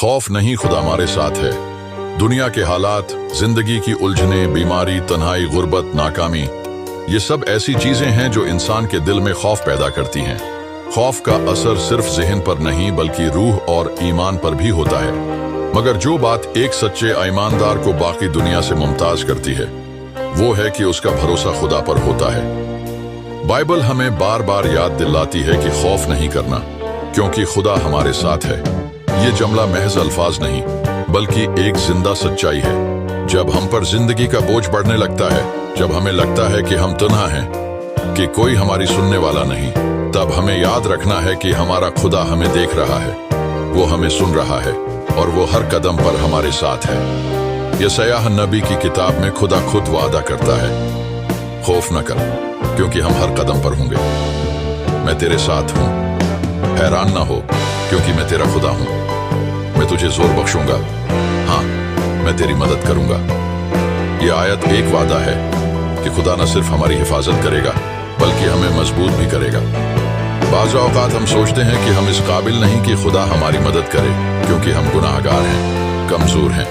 खौफ नहीं, खुदा हमारे साथ है। दुनिया के हालात, जिंदगी की उलझने, बीमारी, तन्हाई, गुर्बत, नाकामी, ये सब ऐसी चीजें हैं जो इंसान के दिल में खौफ पैदा करती हैं। खौफ का असर सिर्फ ज़हन पर नहीं बल्कि रूह और ईमान पर भी होता है। मगर जो बात एक सच्चे ईमानदार को बाकी दुनिया से मुमताज करती है वो है कि उसका भरोसा खुदा पर होता है। बाइबल हमें बार बार याद दिलाती है कि खौफ नहीं करना क्योंकि खुदा हमारे साथ है। ये जुमला महज अल्फाज नहीं बल्कि एक जिंदा सच्चाई है। जब हम पर जिंदगी का बोझ बढ़ने लगता है, जब हमें लगता है कि हम तन्हा हैं, कि कोई हमारी सुनने वाला नहीं, तब हमें याद रखना है कि हमारा खुदा हमें देख रहा है, वो हमें सुन रहा है और वो हर कदम पर हमारे साथ है। यशायाह नबी की किताब में खुदा खुद वादा करता है, खौफ न कर क्योंकि हम हर कदम पर होंगे, मैं तेरे साथ हूँ। हैरान ना हो क्योंकि मैं तेरा खुदा हूँ, मैं तुझे जोर बख्शूंगा, हाँ मैं तेरी मदद करूंगा। ये आयत एक वादा है कि खुदा न सिर्फ हमारी हिफाजत करेगा बल्कि हमें मजबूत भी करेगा। बाज़ औक़ात हम सोचते हैं कि हम इस काबिल नहीं कि खुदा हमारी मदद करे क्योंकि हम गुनाहगार हैं, कमजोर हैं।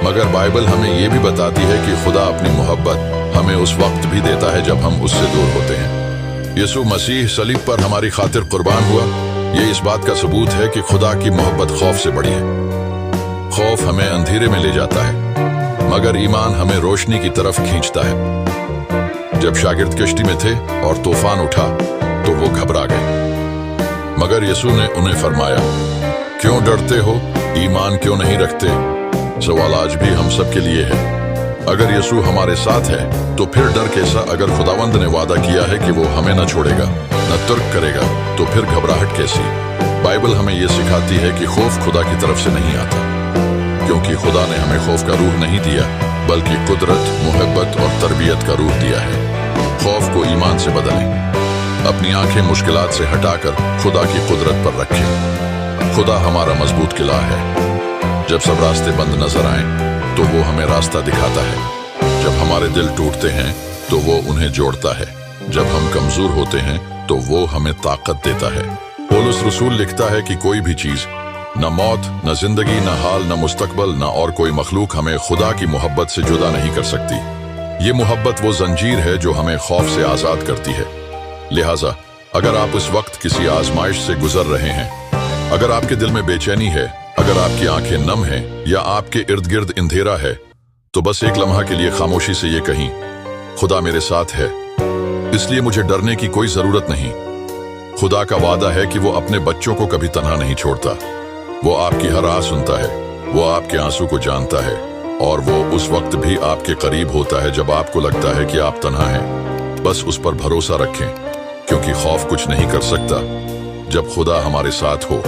मगर बाइबल हमें ये भी बताती है कि खुदा अपनी मोहब्बत हमें उस वक्त भी देता है जब हम उससे दूर होते हैं। यीशु मसीह सलीब पर हमारी खातिर कुर्बान हुआ। ये इस बात का सबूत है कि खुदा की मोहब्बत खौफ से बड़ी है। खौफ हमें अंधेरे में ले जाता है मगर ईमान हमें रोशनी की तरफ खींचता है। जब शागिर्द कश्ती में थे और तूफान उठा तो वो घबरा गए, मगर यीशु ने उन्हें फरमाया, क्यों डरते हो, ईमान क्यों नहीं रखते? सवाल आज भी हम सब के लिए है। अगर यीशु हमारे साथ है तो फिर डर कैसा? अगर खुदावंद ने वादा किया है कि वो हमें न छोड़ेगा न तुर्क करेगा तो फिर घबराहट कैसी? बाइबल हमें ये सिखाती है कि खौफ खुदा की तरफ से नहीं आता क्योंकि खुदा ने हमें खौफ का रूह नहीं दिया बल्कि कुदरत, मोहब्बत और तरबियत का रूह दिया है। खौफ को ईमान से बदलें, अपनी आंखें मुश्किलात से हटाकर खुदा की कुदरत पर रखें। खुदा हमारा मजबूत किला है। जब सब रास्ते बंद नजर आएं तो वो हमें रास्ता दिखाता है। जब हमारे दिल टूटते हैं तो वो उन्हें जोड़ता है। जब हम कमजोर होते हैं तो वो हमें ताकत देता है। पौलुस रसूल लिखता है कि कोई भी चीज, न मौत, न जिंदगी, न हाल, न मुस्तकबल, न और कोई मखलूक हमें खुदा की मोहब्बत से जुदा नहीं कर सकती। ये मोहब्बत वो जंजीर है जो हमें खौफ से आजाद करती है। लिहाजा अगर आप इस वक्त किसी आजमाइश से गुजर रहे हैं, अगर आपके दिल में बेचैनी है, अगर आपकी आंखें नम हैं या आपके इर्द गिर्द अंधेरा है, तो बस एक लम्हा के लिए खामोशी से ये कहीं, खुदा मेरे साथ है, इसलिए मुझे डरने की कोई जरूरत नहीं। खुदा का वादा है कि वो अपने बच्चों को कभी तन्हा नहीं छोड़ता। वो आपकी हर आह सुनता है, वो आपके आंसू को जानता है और वो उस वक्त भी आपके करीब होता है जब आपको लगता है कि आप तन्हा हैं। बस उस पर भरोसा रखें क्योंकि खौफ कुछ नहीं कर सकता जब खुदा हमारे साथ हो।